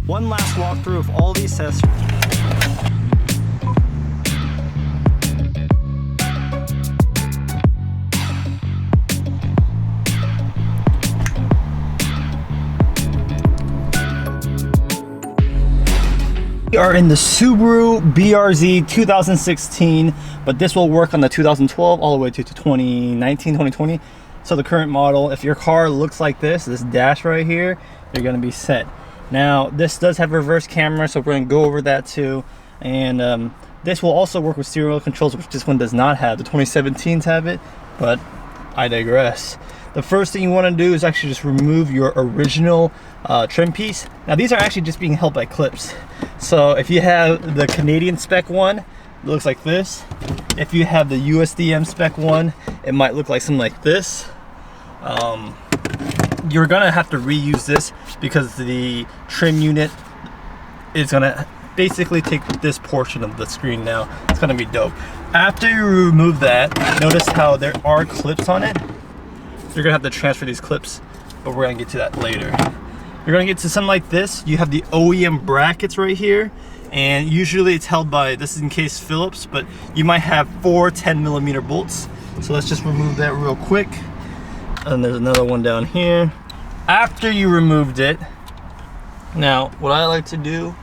One last walkthrough of all these accessories. We are in the Subaru BRZ 2016, but this will work on the 2012 all the way to 2019, 2020. So the current model, if your car looks like this dash right here, you're gonna be set. Now, this does have reverse camera, so we're gonna go over that too. And this will also work with steering wheel controls, which this one does not have. The 2017s have it, but I digress. The first thing you wanna do is actually just remove your original trim piece. Now, these are actually just being held by clips. So if you have the Canadian spec one, it looks like this. If you have the USDM spec one, it might look like something like this. You're gonna have to reuse this because the trim unit is gonna basically take this portion of the screen now. It's gonna be dope. After you remove that, notice how there are clips on it. You're gonna have to transfer these clips, but we're gonna get to that later. You're gonna get to something like this. You have the OEM brackets right here, and usually it's held by, this is in case Phillips, but you might have 4 10mm bolts. So let's just remove that real quick. And there's another one down here. After you removed it, now what I like to do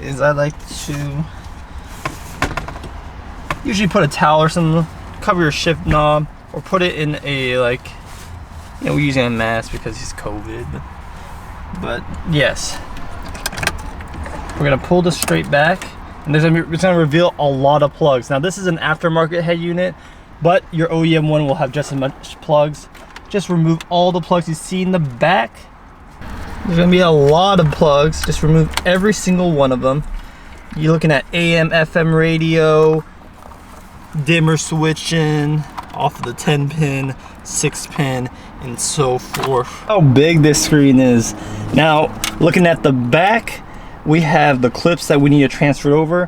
is I like to usually put a towel or something, cover your shift knob, or put it in a, like, you know, we're using a mask because it's COVID, but yes. We're gonna pull this straight back, and it's gonna reveal a lot of plugs. Now, this is an aftermarket head unit, but your OEM one will have just as much plugs. Just remove all the plugs you see in the back. There's gonna be a lot of plugs. Just remove every single one of them. You're looking at AM, FM radio, dimmer switching, off of the 10-pin, 6-pin, and so forth. How big this screen is. Now, looking at the back, we have the clips that we need to transfer over,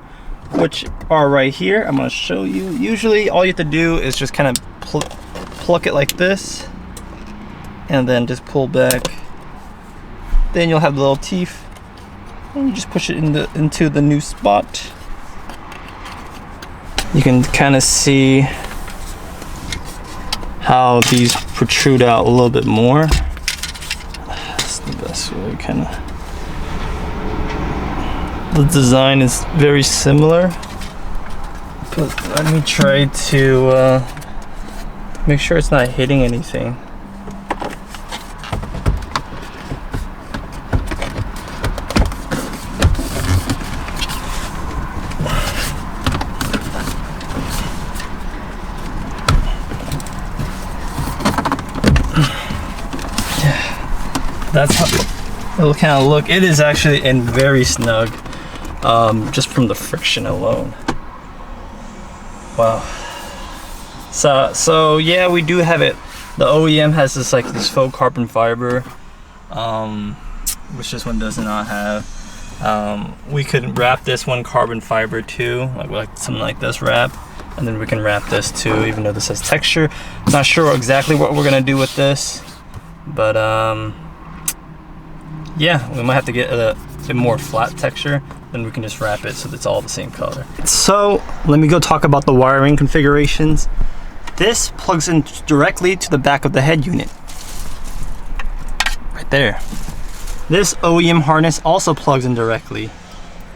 which are right here. I'm gonna show you. Usually, all you have to do is just kind of pluck it like this, and then just pull back. Then you'll have the little teeth, and you just push it into the new spot. You can kind of see how these protrude out a little bit more. That's the best way, kind of. The design is very similar, but let me try to make sure it's not hitting anything. That's how it'll kind of look. It is actually in very snug, just from the friction alone. Wow. So yeah, we do have it. The OEM has this faux carbon fiber, which this one does not have. We could wrap this one carbon fiber too, like something like this wrap, and then we can wrap this too, even though this has texture. Not sure exactly what we're gonna do with this, but yeah, we might have to get a more flat texture, then we can just wrap it so that it's all the same color. So let me go talk about the wiring configurations. This plugs in directly to the back of the head unit. Right there. This OEM harness also plugs in directly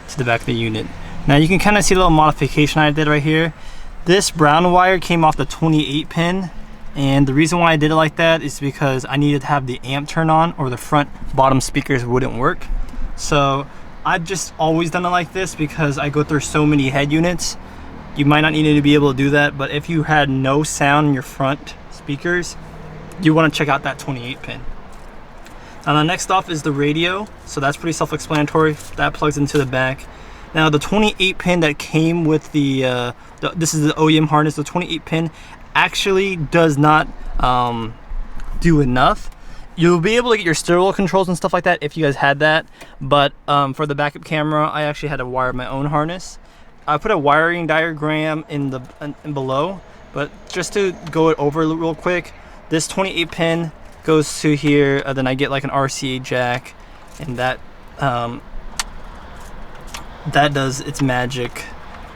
to the back of the unit. Now you can kind of see the little modification I did right here. This brown wire came off the 28-pin. And the reason why I did it like that is because I needed to have the amp turn on, or the front bottom speakers wouldn't work. So I've just always done it like this because I go through so many head units. You might not need to be able to do that, but if you had no sound in your front speakers, you want to check out that 28-pin. Now the next off is the radio, so that's pretty self-explanatory. That plugs into the back. Now the 28-pin that came with the this is the OEM harness, the 28-pin actually does not do enough. You'll be able to get your stereo controls and stuff like that if you guys had that, but for the backup camera, I actually had to wire my own harness. I put a wiring diagram in below, but just to go it over real quick, this 28-pin goes to here, and then I get like an RCA jack, and that does its magic.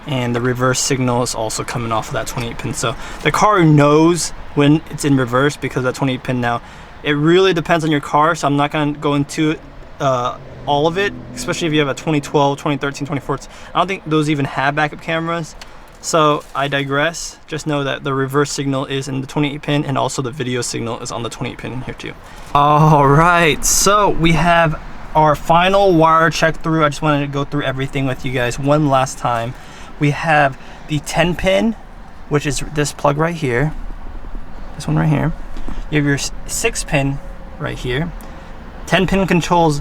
And the reverse signal is also coming off of that 28 pin. So the car knows when it's in reverse because of that 28 pin. Now, it really depends on your car, so I'm not gonna go into all of it, especially if you have a 2012, 2013, 2014. I don't think those even have backup cameras. So I digress. Just know that the reverse signal is in the 28 pin, and also the video signal is on the 28 pin in here too. All right, so we have our final wire check through. I just wanted to go through everything with you guys one last time. We have the 10 pin, which is this plug right here. This one right here. You have your 6 pin right here. 10 pin controls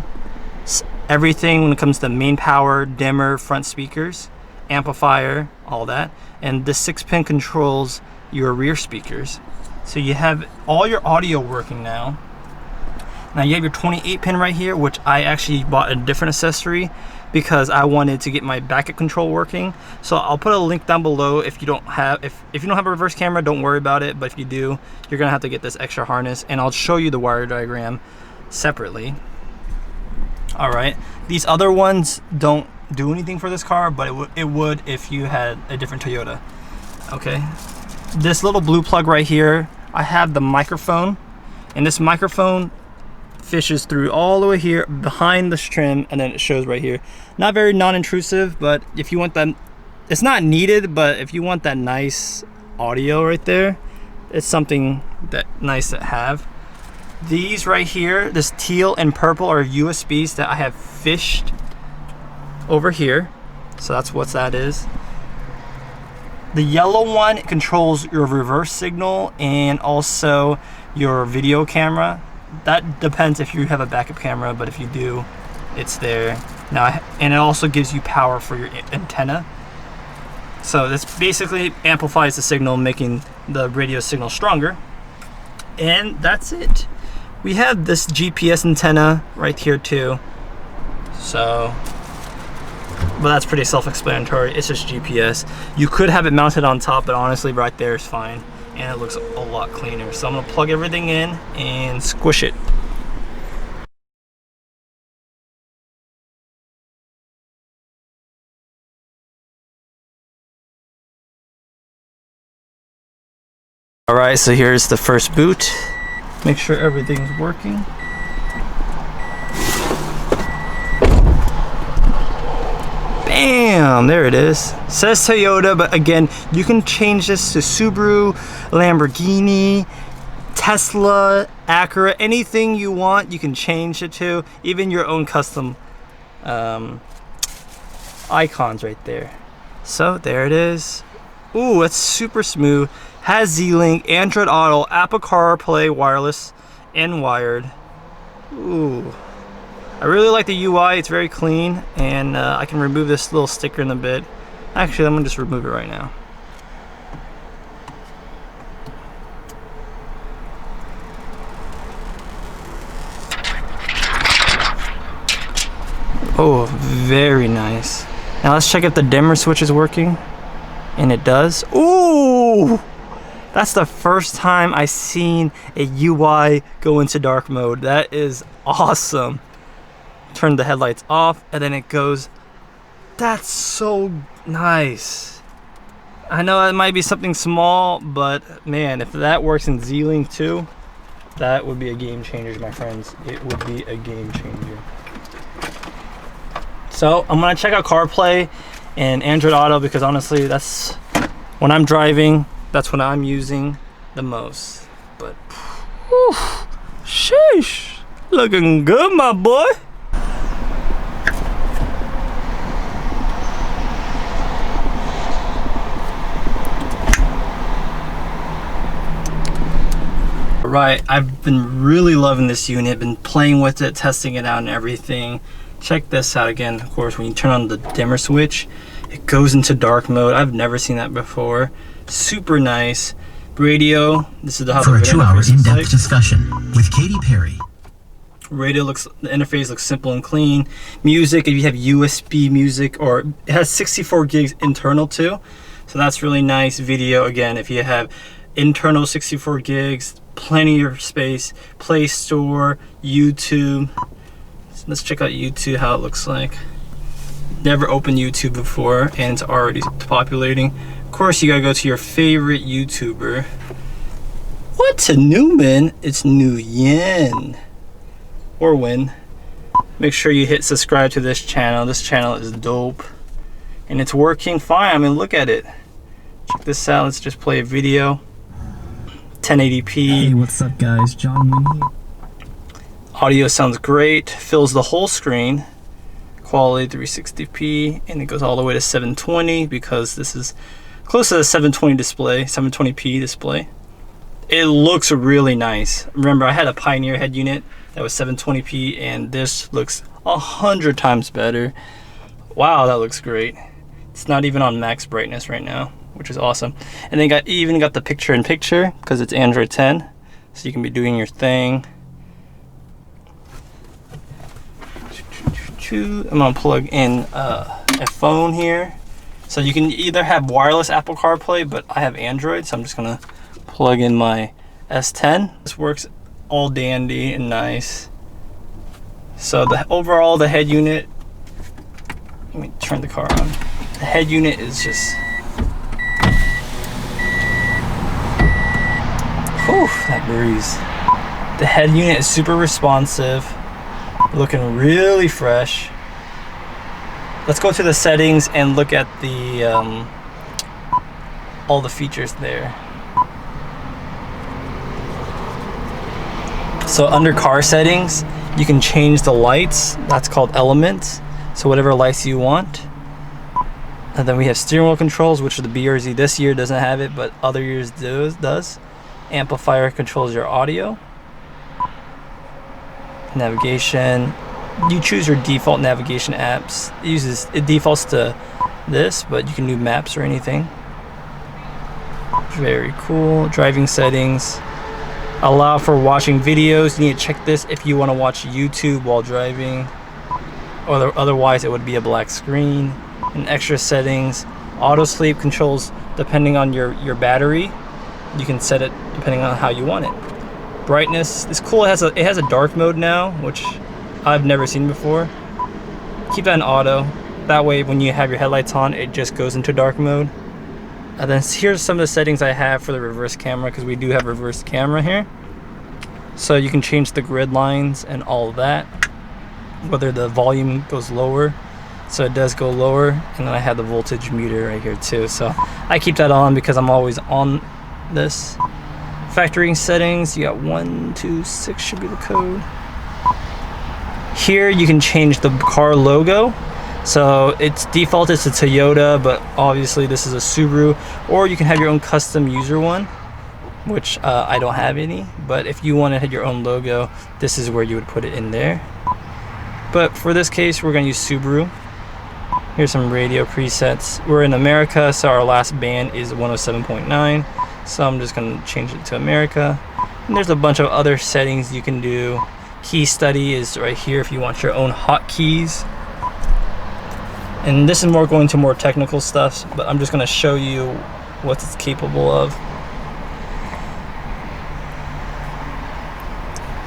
everything when it comes to main power, dimmer, front speakers, amplifier, all that. And the 6 pin controls your rear speakers. So you have all your audio working now. Now you have your 28 pin right here, which I actually bought a different accessory because I wanted to get my backup control working. So I'll put a link down below. If you don't have if you don't have a reverse camera, don't worry about it, but if you do, you're gonna have to get this extra harness, and I'll show you the wire diagram separately. All right, these other ones don't do anything for this car, but it would if you had a different Toyota. Okay, this little blue plug right here, I have the microphone, and this microphone fishes through all the way here behind this trim, and then it shows right here. Not very non-intrusive, but if you want that, it's not needed, but if you want that nice audio right there, it's something that nice to have. These right here, this teal and purple, are USBs that I have fished over here, so that's what that is. The yellow one controls your reverse signal and also your video camera. That depends if you have a backup camera, but if you do, it's there now. And it also gives you power for your antenna. So this basically amplifies the signal, making the radio signal stronger. And that's it. We have this GPS antenna right here too. So, but that's pretty self-explanatory. It's just GPS. You could have it mounted on top, but honestly right there is fine. And it looks a lot cleaner. So I'm gonna plug everything in and squish it. All right, so here's the first boot. Make sure everything's working. Bam, there it is. Says Toyota, but again, you can change this to Subaru, Lamborghini, Tesla, Acura, anything you want, you can change it to, even your own custom icons right there. So there it is. Ooh, it's super smooth. Has Z-Link, Android Auto, Apple CarPlay, wireless and wired. Ooh. I really like the UI, it's very clean, and I can remove this little sticker in a bit. Actually, I'm gonna just remove it right now. Oh, very nice. Now let's check if the dimmer switch is working, and it does. Ooh! That's the first time I've seen a UI go into dark mode. That is awesome. Turn the headlights off and then it goes. That's so nice. I know it might be something small, but man, if that works in Z-Link too, that would be a game changer, my friends. It would be a game changer. So I'm gonna check out CarPlay and Android Auto because honestly, that's when I'm driving, that's what I'm using the most. But whew, sheesh, looking good, my boy. Right, I've been really loving this unit, been playing with it, testing it out and everything. Check this out again. Of course, when you turn on the dimmer switch, it goes into dark mode. I've never seen that before. Super nice. Radio, this is the for a 2-hour in-depth discussion with Katy Perry. Radio looks, the interface looks simple and clean. Music, if you have USB music, or it has 64 gigs internal too, so that's really nice. Video, again, if you have internal 64 gigs, plenty of space. Play Store, YouTube. So let's check out YouTube, how it looks like. Never opened YouTube before, and it's already populating. Of course, you gotta go to your favorite YouTuber. What? To Nguyen? It's Nguyen. Or Nguyen. Make sure you hit subscribe to this channel. This channel is dope. And it's working fine. I mean, look at it. Check this out. Let's just play a video. 1080p. Hey, what's up guys? John Nguyen here. Audio sounds great. Fills the whole screen. Quality 360p. And it goes all the way to 720 because this is close to the 720 display, 720p display. It looks really nice. Remember, I had a Pioneer head unit that was 720p, and this looks 100 times better. Wow, that looks great. It's not even on max brightness right now, which is awesome. And then even got the picture-in-picture because it's Android 10, so you can be doing your thing. I'm gonna plug in a phone here. So you can either have wireless Apple CarPlay, but I have Android, so I'm just gonna plug in my S10. This works all dandy and nice. So overall the head unit, let me turn the car on. The head unit is just, whew, that breeze. The head unit is super responsive, looking really fresh. Let's go to the settings and look at the all the features there. So under car settings, you can change the lights. That's called elements. So whatever lights you want. And then we have steering wheel controls, which the BRZ this year doesn't have it, but other years does. Amplifier controls your audio. Navigation. You choose your default navigation apps. It defaults to this, but you can do maps or anything. Very cool. Driving settings. Allow for watching videos. You need to check this if you want to watch YouTube while driving, or otherwise it would be a black screen. And extra settings. Auto sleep controls depending on your battery. You can set it depending on how you want it. Brightness is cool. It has a dark mode now, which I've never seen before. Keep that in auto. That way when you have your headlights on, it just goes into dark mode. And then here's some of the settings I have for the reverse camera, because we do have reverse camera here. So you can change the grid lines and all of that. Whether the volume goes lower. So it does go lower. And then I have the voltage meter right here too. So I keep that on because I'm always on this. Factory settings, you got 126 should be the code. Here you can change the car logo. So it's defaulted to Toyota, but obviously this is a Subaru. Or you can have your own custom user one, which I don't have any. But if you want to have your own logo, this is where you would put it in there. But for this case, we're going to use Subaru. Here's some radio presets. We're in America, so our last band is 107.9. So I'm just going to change it to America. And there's a bunch of other settings you can do. Key study is right here if you want your own hotkeys. And this is going to more technical stuff, but I'm just going to show you what it's capable of.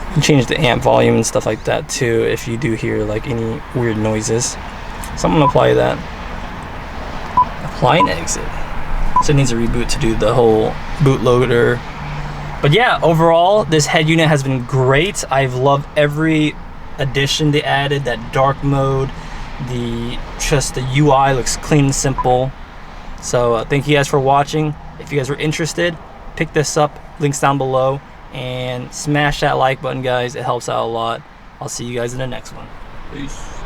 You can change the amp volume and stuff like that too if you do hear like any weird noises. So I'm going to apply that. Apply and exit. So it needs a reboot to do the whole bootloader. But yeah, overall, this head unit has been great. I've loved every addition they added. That dark mode, the UI looks clean and simple. So thank you guys for watching. If you guys were interested, pick this up. Links down below. And smash that like button, guys. It helps out a lot. I'll see you guys in the next one. Peace.